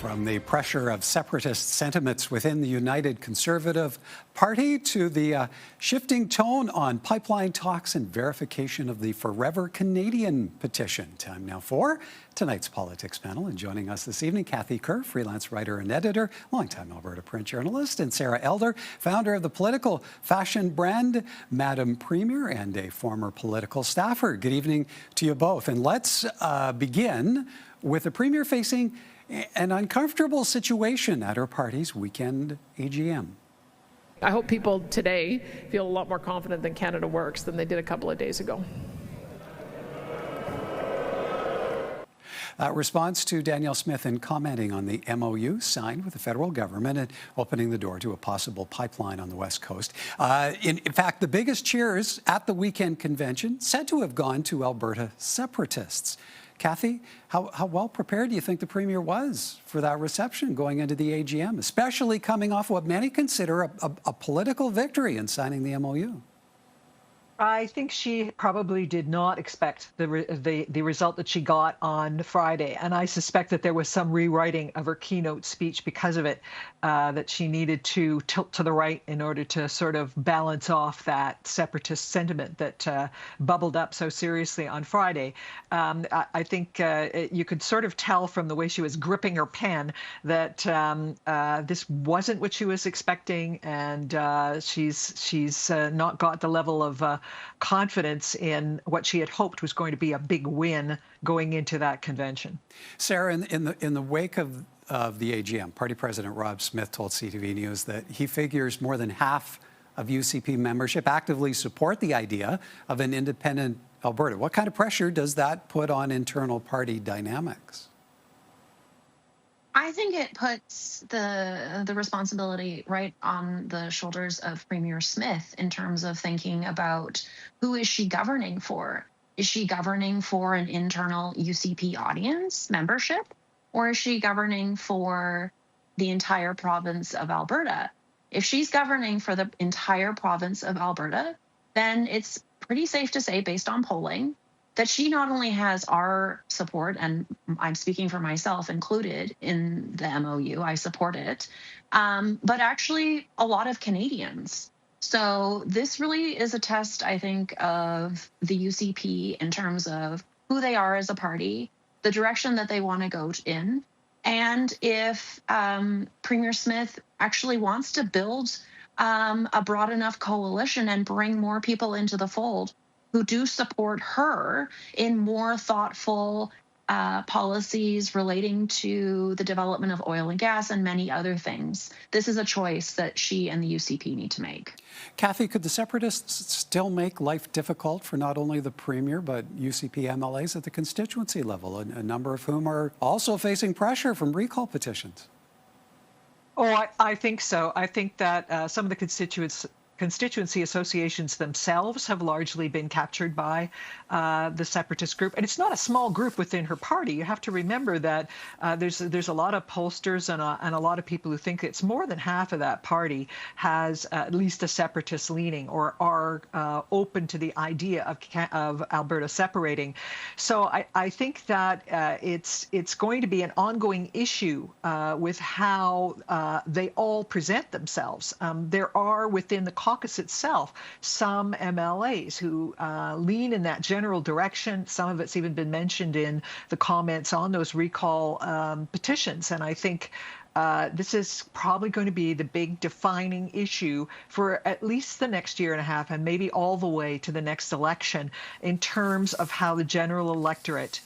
From the pressure of separatist sentiments within the United Conservative Party to the shifting tone on pipeline talks and verification of the Forever Canadian petition. Time now for tonight's politics panel. And joining us this evening, Kerr, freelance writer and editor, longtime Alberta print journalist, and Sarah Elder, founder of the political fashion brand Madam Premier and a former political staffer. Good evening to you both. And let's begin with the Premier facing an uncomfortable situation at her party's weekend AGM. I hope people today feel a lot more confident that Canada works than they did a couple of days ago. Response to Danielle Smith in commenting on the MOU signed with the federal government and opening the door to a possible pipeline on the West Coast. In fact, the biggest cheers at the weekend convention said to have gone to Alberta separatists. Kathy, how well prepared do you think the Premier was for that reception going into the AGM, especially coming off what many consider a political victory in signing the MOU? I think she probably did not expect the result that she got on Friday, and I suspect that there was some rewriting of her keynote speech because of it, that she needed to tilt to the right in order to sort of balance off that separatist sentiment that bubbled up so seriously on Friday. I think you could sort of tell from the way she was gripping her pen that this wasn't what she was expecting, and she's not got the level of confidence in what she had hoped was going to be a big win going into that convention. Sarah, in the wake of the AGM, Party President Rob Smith told CTV News that he figures more than half of UCP membership actively support the idea of an independent Alberta. What kind of pressure does that put on internal party dynamics? I think it puts the responsibility right on the shoulders of Premier Smith in terms of thinking about who is she governing for? Is she governing for an internal UCP audience membership, or is she governing for the entire province of Alberta? If she's governing for the entire province of Alberta, then it's pretty safe to say, based on polling, that she not only has our support, and I'm speaking for myself included in the MOU, I support it, but actually a lot of Canadians. So this really is a test, I think, of the UCP in terms of who they are as a party, the direction that they want to go in, and if Premier Smith actually wants to build a broad enough coalition and bring more people into the fold who do support her in more thoughtful policies relating to the development of oil and gas and many other things. This is a choice that she and the UCP need to make. Kathy, could the separatists still make life difficult for not only the Premier, but UCP MLAs at the constituency level, a number of whom are also facing pressure from recall petitions? Oh, I think so. I think that some of the constituency associations themselves have largely been captured by the separatist group, and it's not a small group within her party. You have to remember that there's a lot of pollsters and a lot of people who think it's more than half of that party has at least a separatist leaning or are open to the idea of Alberta separating. So I think that it's going to be an ongoing issue with how they all present themselves. There are within the caucus itself some MLAs who lean in that general direction. Some of it's even been mentioned in the comments on those recall petitions. And I think this is probably going to be the big defining issue for at least the next year and a half, and maybe all the way to the next election, in terms of how the general electorate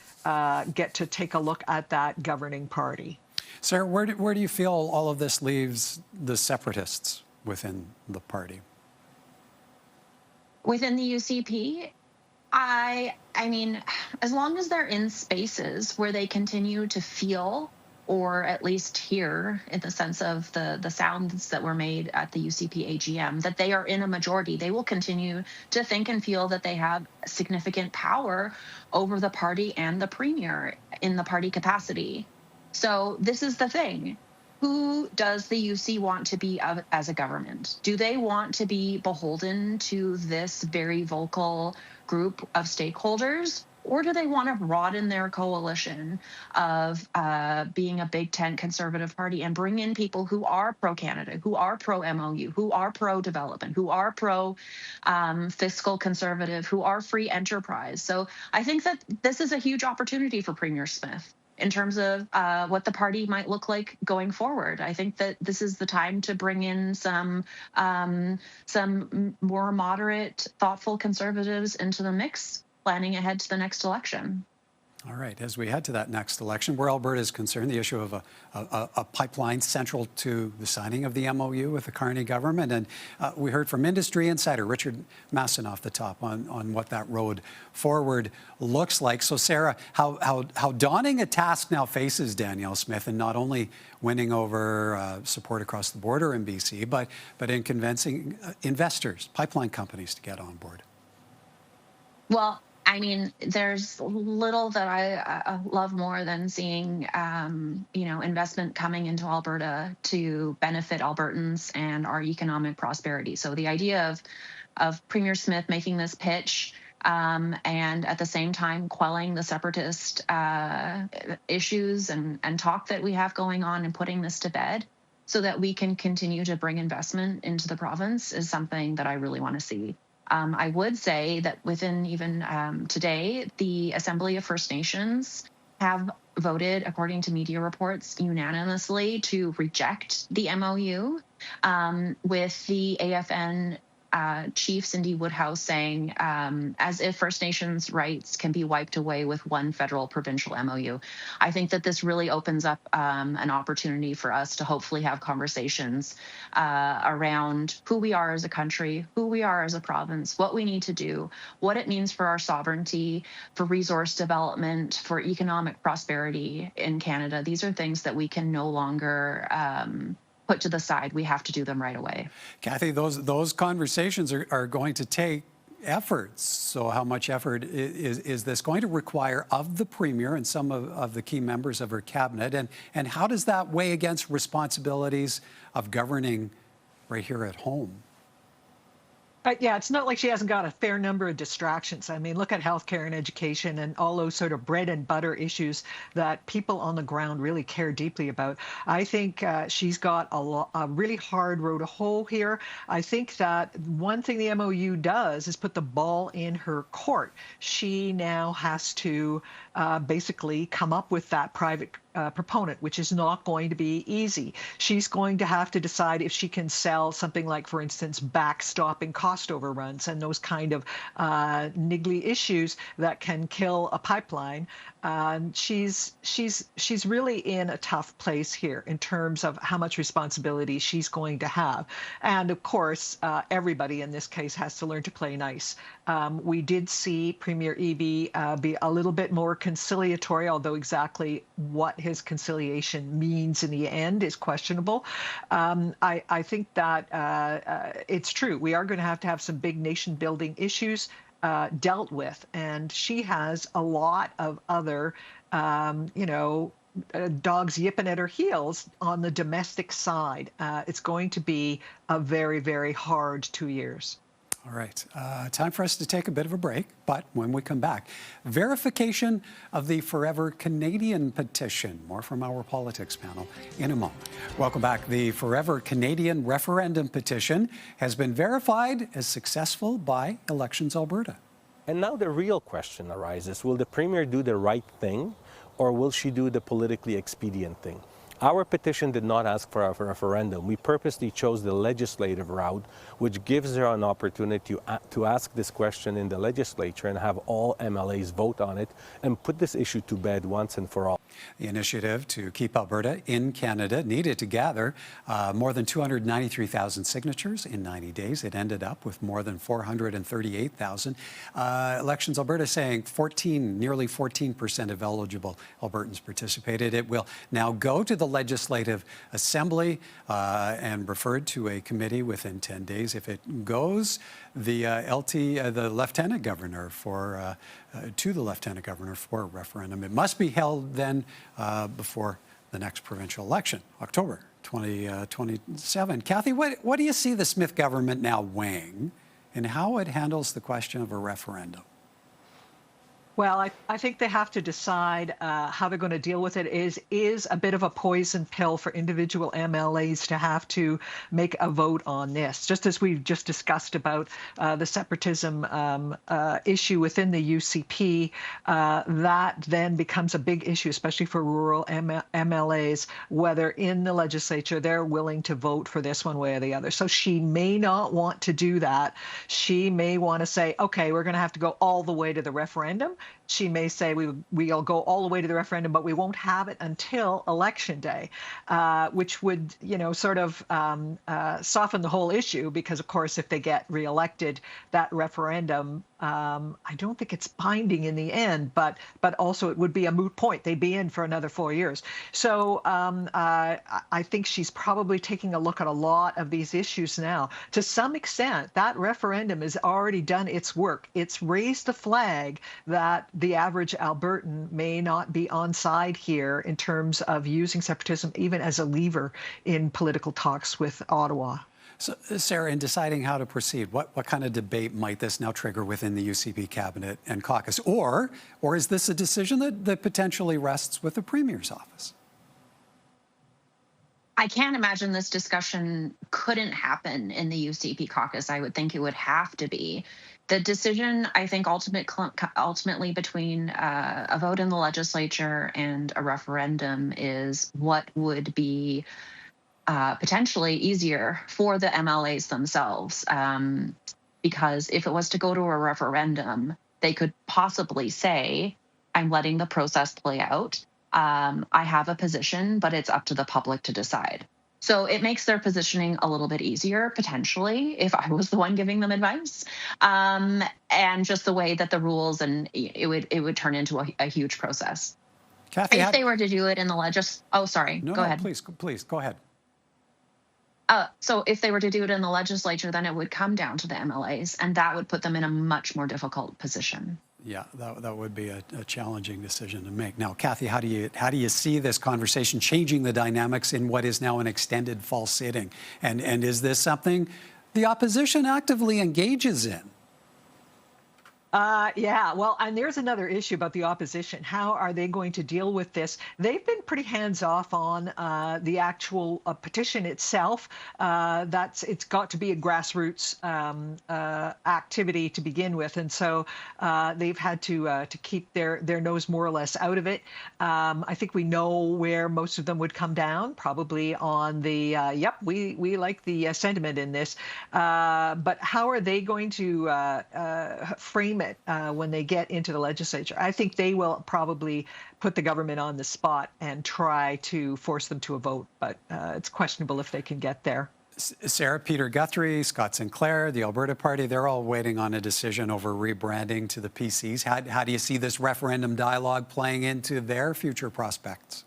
get to take a look at that governing party. Sarah, where do you feel all of this leaves the separatists within the party? Within the UCP, I mean, as long as they're in spaces where they continue to feel, or at least hear, in the sense of the sounds that were made at the UCP AGM, that they are in a majority, they will continue to think and feel that they have significant power over the party and the Premier in the party capacity. So this is the thing. Who does the UC want to be as a government? Do they want to be beholden to this very vocal group of stakeholders? Or do they want to broaden their coalition of being a big tent conservative party and bring in people who are pro-Canada, who are pro-MOU, who are pro-development, who are pro-fiscal conservative, who are free enterprise? So I think that this is a huge opportunity for Premier Smith in terms of what the party might look like going forward. I think that this is the time to bring in some more moderate, thoughtful conservatives into the mix, planning ahead to the next election. All right, as we head to that next election, where Alberta is concerned, the issue of a pipeline central to the signing of the MOU with the Carney government. And we heard from industry insider Richard Masson off the top on what that road forward looks like. So, Sarah, how daunting a task now faces Danielle Smith in not only winning over support across the border in BC, but in convincing investors, pipeline companies to get on board? Well, I mean, there's little that I love more than seeing, investment coming into Alberta to benefit Albertans and our economic prosperity. So the idea of Premier Smith making this pitch and at the same time quelling the separatist issues and talk that we have going on and putting this to bed so that we can continue to bring investment into the province is something that I really want to see. I would say that within even today, the Assembly of First Nations have voted, according to media reports, unanimously to reject the MOU, with the AFN Chief Cindy Woodhouse saying, as if First Nations rights can be wiped away with one federal provincial MOU. I think that this really opens up an opportunity for us to hopefully have conversations around who we are as a country, who we are as a province, what we need to do, what it means for our sovereignty, for resource development, for economic prosperity in Canada. These are things that we can no longer put to the side. We have to do them right away. Kathy, those conversations are going to take efforts. So how much effort is this going to require of the Premier and some of the key members of her cabinet? And how does that weigh against responsibilities of governing right here at home? Yeah, it's not like she hasn't got a fair number of distractions. I mean, look at healthcare and education and all those sort of bread and butter issues that people on the ground really care deeply about. I think she's got a really hard row to hoe here. I think that one thing the MOU does is put the ball in her court. She now has to basically come up with that private proponent, which is not going to be easy. She's going to have to decide if she can sell something like, for instance, backstopping cost overruns and those kind of niggly issues that can kill a pipeline. She's really in a tough place here in terms of how much responsibility she's going to have. And of course, everybody in this case has to learn to play nice. We did see Premier Eby be a little bit more conciliatory, although exactly what his conciliation means in the end is questionable. I think that it's true. We are going to have some big nation building issues dealt with. And she has a lot of other, dogs yipping at her heels on the domestic side. It's going to be a very, very hard 2 years. All right, time for us to take a bit of a break, but when we come back, verification of the Forever Canadian petition. More from our politics panel in a moment. Welcome back. The Forever Canadian referendum petition has been verified as successful by Elections Alberta. And now the real question arises, will the Premier do the right thing or will she do the politically expedient thing? Our petition did not ask for a referendum. We purposely chose the legislative route, which gives her an opportunity to ask this question in the legislature and have all MLAs vote on it and put this issue to bed once and for all. The initiative to keep Alberta in Canada needed to gather more than 293,000 signatures in 90 days. It ended up with more than 438,000. Elections Alberta saying nearly 14% of eligible Albertans participated. It will now go to the Legislative Assembly and referred to a committee within 10 days. If it goes, the Lieutenant Governor to the Lieutenant Governor for a referendum. It must be held then before the next provincial election, October 2027. Kathy, what do you see the Smith government now weighing in how it handles the question of a referendum? Well, I think they have to decide how they're going to deal with it. Is a bit of a poison pill for individual MLAs to have to make a vote on this, just as we've just discussed about the separatism issue within the UCP. That then becomes a big issue, especially for rural MLAs, whether in the legislature they're willing to vote for this one way or the other. So she may not want to do that. She may want to say, okay, we're going to have to go all the way to the referendum. She may say we'll go all the way to the referendum, but we won't have it until election day, which would, sort of soften the whole issue, because, of course, if they get reelected, that referendum, I don't think it's binding in the end, but also it would be a moot point. They'd be in for another 4 years. So I think she's probably taking a look at a lot of these issues now. To some extent, that referendum has already done its work. It's raised the flag that the average Albertan may not be on side here in terms of using separatism even as a lever in political talks with Ottawa. So, Sarah, in deciding how to proceed, what kind of debate might this now trigger within the UCP cabinet and caucus? Or is this a decision that potentially rests with the Premier's office? I can't imagine this discussion couldn't happen in the UCP caucus. I would think it would have to be. The decision, I think, ultimately between a vote in the legislature and a referendum is what would be potentially easier for the MLAs themselves. Because if it was to go to a referendum, they could possibly say, I'm letting the process play out. I have a position, but it's up to the public to decide. So it makes their positioning a little bit easier, potentially, if I was the one giving them advice. And just the way that the rules, and it would turn into a huge process. Kathy, if they were to do it in the go ahead. Please, go ahead. So if they were to do it in the legislature, then it would come down to the MLAs, and that would put them in a much more difficult position. Yeah, that would be a challenging decision to make. Now, Kathy, how do you see this conversation changing the dynamics in what is now an extended fall sitting? And is this something the opposition actively engages in? Yeah, well, and there's another issue about the opposition. How are they going to deal with this? They've been pretty hands-off on the actual petition itself. It's got to be a grassroots activity to begin with, and so they've had to keep their nose more or less out of it. I think we know where most of them would come down, probably on the yep, we like the sentiment in this. But how are they going to frame it when they get into the legislature? I think they will probably put the government on the spot and try to force them to a vote, but it's questionable if they can get there. Sarah, Peter Guthrie, Scott Sinclair, the Alberta Party, they're all waiting on a decision over rebranding to the PCs. How do you see this referendum dialogue playing into their future prospects?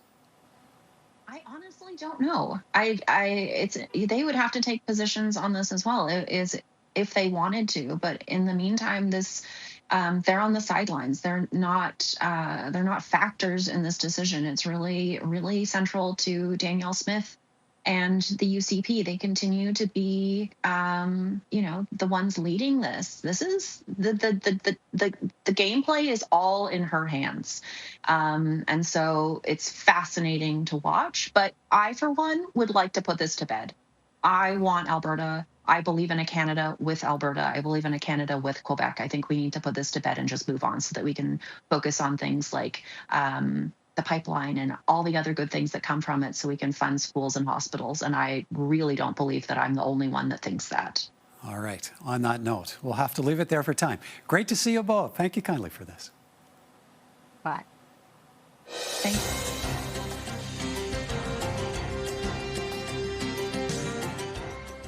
I honestly don't know. They would have to take positions on this as well, if they wanted to. But in the meantime, they're on the sidelines. They're not factors in this decision. It's really, really central to Danielle Smith and the UCP. They continue to be, the ones leading this. This is the gameplay is all in her hands, and so it's fascinating to watch. But I, for one, would like to put this to bed. I want Alberta. I believe in a Canada with Alberta. I believe in a Canada with Quebec. I think we need to put this to bed and just move on so that we can focus on things like the pipeline and all the other good things that come from it, so we can fund schools and hospitals. And I really don't believe that I'm the only one that thinks that. All right. On that note, we'll have to leave it there for time. Great to see you both. Thank you kindly for this. Bye.